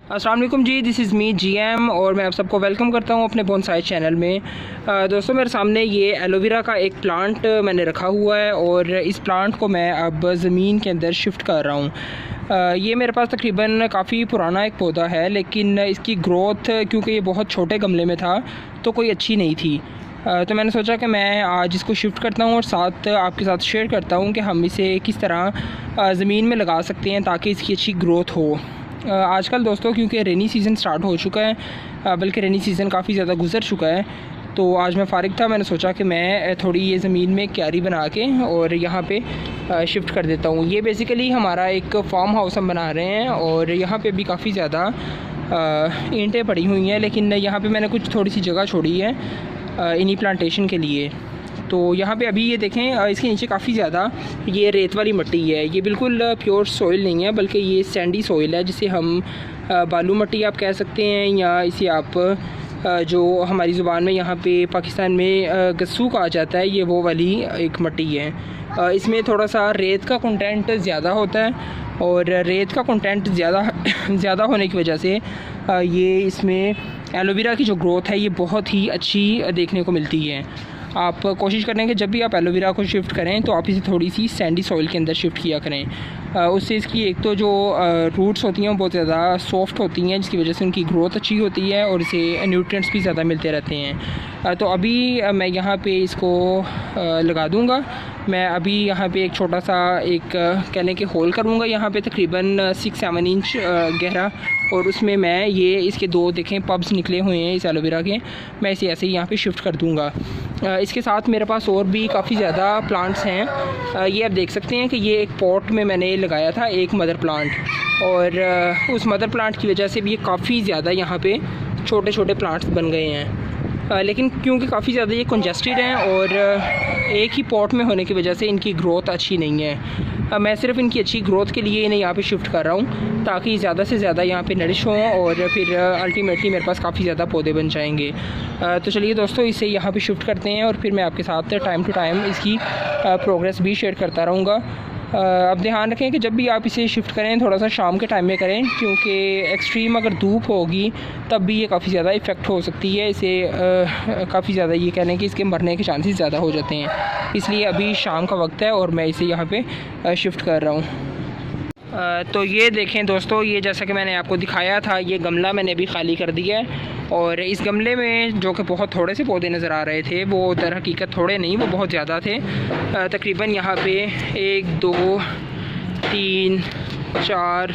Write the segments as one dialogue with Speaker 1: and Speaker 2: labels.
Speaker 1: अस्सलाम वालेकुम जी, this is me GM और मैं आप सबको वेलकम करता हूँ अपने बोनसाई चैनल में। दोस्तों मेरे सामने ये एलोवेरा का एक प्लांट मैंने रखा हुआ है और इस प्लांट को मैं अब ज़मीन के अंदर शिफ्ट कर रहा हूँ। ये मेरे पास तकरीबन काफ़ी पुराना एक पौधा है, लेकिन इसकी ग्रोथ क्योंकि ये बहुत छोटे गमले में था तो कोई अच्छी नहीं थी। तो मैंने सोचा कि मैं आज इसको शिफ्ट करता हूँ और साथ आपके साथ शेयर करता हूँ कि हम इसे किस तरह ज़मीन में लगा सकते हैं ताकि इसकी अच्छी ग्रोथ हो। आजकल दोस्तों क्योंकि रेनी सीज़न स्टार्ट हो चुका है, बल्कि रेनी सीज़न काफ़ी ज़्यादा गुजर चुका है, तो आज मैं फ़ारिग था। मैंने सोचा कि मैं थोड़ी ये ज़मीन में क्यारी बना के और यहाँ पे शिफ्ट कर देता हूँ। ये बेसिकली हमारा एक फार्म हाउस हम बना रहे हैं और यहाँ पे भी काफ़ी ज़्यादा ईंटें पड़ी हुई हैं, लेकिन यहाँ पे मैंने कुछ थोड़ी सी जगह छोड़ी है इन्हीं प्लांटेशन के लिए। तो यहाँ पे अभी ये देखें, इसके नीचे काफ़ी ज़्यादा ये रेत वाली मिट्टी है। ये बिल्कुल प्योर सॉइल नहीं है, बल्कि ये सैंडी सॉइल है, जिसे हम बालू मिट्टी आप कह सकते हैं, या इसे आप जो हमारी ज़ुबान में यहाँ पे पाकिस्तान में गस्सू कहा जाता है, ये वो वाली एक मिट्टी है। इसमें थोड़ा सा रेत का कंटेंट ज़्यादा होता है और रेत का कंटेंट ज़्यादा होने की वजह से ये इसमें एलोवेरा की जो ग्रोथ है ये बहुत ही अच्छी देखने को मिलती है। आप कोशिश करें कि जब भी आप एलोवेरा को शिफ्ट करें तो आप इसे थोड़ी सी सैंडी सॉइल के अंदर शिफ्ट किया करें। उससे इसकी एक तो जो रूट्स होती हैं वो बहुत ज़्यादा सॉफ्ट होती हैं, जिसकी वजह से उनकी ग्रोथ अच्छी होती है और इसे न्यूट्रिएंट्स भी ज़्यादा मिलते रहते हैं। तो अभी मैं यहाँ पे इसको लगा दूँगा। मैं अभी यहाँ पे एक छोटा सा एक कहने के होल करूँगा, यहाँ पे तकरीबन 6-7 इंच गहरा, और उसमें मैं ये इसके दो देखें पब्स निकले हुए हैं इस एलोवेरा के, मैं इसे ऐसे ही यहाँ पे शिफ्ट कर दूँगा। इसके साथ मेरे पास और भी काफ़ी ज़्यादा प्लांट्स हैं। ये आप देख सकते हैं कि ये एक पॉट में मैंने लगाया था एक मदर प्लांट, और उस मदर प्लांट की वजह से भी ये काफ़ी ज़्यादा यहाँ पे छोटे छोटे प्लांट्स बन गए हैं। लेकिन क्योंकि काफ़ी ज़्यादा ये कंजेस्टेड हैं और एक ही पॉट में होने की वजह से इनकी ग्रोथ अच्छी नहीं है। मैं सिर्फ इनकी अच्छी ग्रोथ के लिए इन्हें यहाँ पे शिफ्ट कर रहा हूँ ताकि ज़्यादा से ज़्यादा यहाँ पे नरिश हों और फिर अल्टीमेटली मेरे पास काफ़ी ज़्यादा पौधे बन जाएंगे। तो चलिए दोस्तों, इसे यहाँ पे शिफ्ट करते हैं और फिर मैं आपके साथ टाइम टू टाइम इसकी प्रोग्रेस भी शेयर करता रहूँगा। अब ध्यान रखें कि जब भी आप इसे शिफ्ट करें थोड़ा सा शाम के टाइम में करें, क्योंकि एक्सट्रीम अगर धूप होगी तब भी ये काफ़ी ज़्यादा इफ़ेक्ट हो सकती है। इसे काफ़ी ज़्यादा ये कहने कि इसके मरने के चांसेस ज़्यादा हो जाते हैं, इसलिए अभी शाम का वक्त है और मैं इसे यहाँ पे शिफ्ट कर रहा हूँ। तो ये देखें दोस्तों, ये जैसा कि मैंने आपको दिखाया था, ये गमला मैंने अभी खाली कर दिया है और इस गमले में जो कि बहुत थोड़े से पौधे नज़र आ रहे थे, वो दर हकीकत थोड़े नहीं, वो बहुत ज़्यादा थे। तकरीबन यहाँ पे 1 2 3 4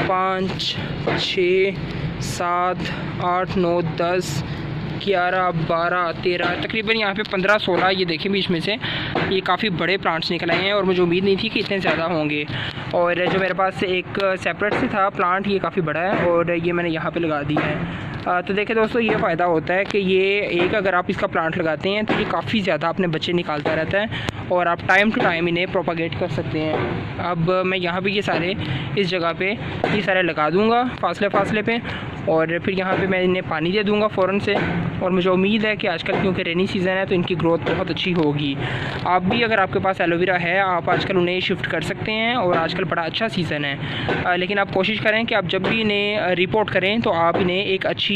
Speaker 1: 5 6 7 8 9 10 11 12 13 तकरीबन यहाँ पे 15-16 ये देखें बीच में से ये काफ़ी बड़े प्लांट्स निकल आए हैं और मुझे उम्मीद नहीं थी कि इतने ज़्यादा होंगे। और जो मेरे पास एक सेपरेट से था प्लांट, ये काफ़ी बड़ा है और ये मैंने यहाँ पे लगा दिया है। तो देखिए दोस्तों, ये फ़ायदा होता है कि ये एक अगर आप इसका प्लांट लगाते हैं तो ये काफ़ी ज़्यादा अपने बच्चे निकालता रहता है और आप टाइम टू टाइम इन्हें प्रोपागेट कर सकते हैं। अब मैं यहाँ पे ये सारे इस जगह पे ये सारे लगा दूँगा फासले पे, और फिर यहाँ पे मैं इन्हें पानी दे दूँगा फ़ौरन से। और मुझे उम्मीद है कि आजकल क्योंकि रेनी सीज़न है तो इनकी ग्रोथ बहुत अच्छी होगी। आप भी अगर आपके पास एलोवेरा है, आप आजकल उन्हें शिफ्ट कर सकते हैं और आजकल बड़ा अच्छा सीज़न है। लेकिन आप कोशिश करें कि आप जब भी इन्हें रिपोर्ट करें तो आप इन्हें एक अच्छी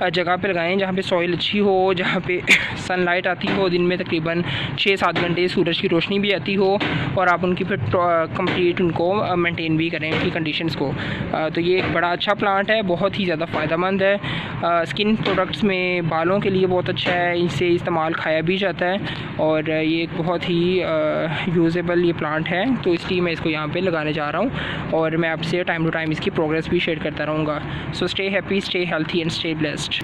Speaker 1: जगह पे लगाएं जहाँ पे सॉइल अच्छी हो, जहाँ पे सनलाइट आती हो, दिन में तकरीबन 6-7 घंटे सूरज की रोशनी भी आती हो, और आप उनकी फिर कंप्लीट उनको मेंटेन भी करें उनकी कंडीशंस को। तो ये एक बड़ा अच्छा प्लांट है, बहुत ही ज़्यादा फ़ायदेमंद है। स्किन प्रोडक्ट्स में बालों के लिए बहुत अच्छा है, इनसे इस्तेमाल खाया भी जाता है और ये एक बहुत ही यूज़ेबल ये प्लांट है। तो इसलिए मैं इसको यहाँ पे लगाने जा रहा हूँ और मैं आपसे टाइम टू टाइम इसकी प्रोग्रेस भी शेयर करता रहूँगा। So stay happy, stay healthy and stay blessed.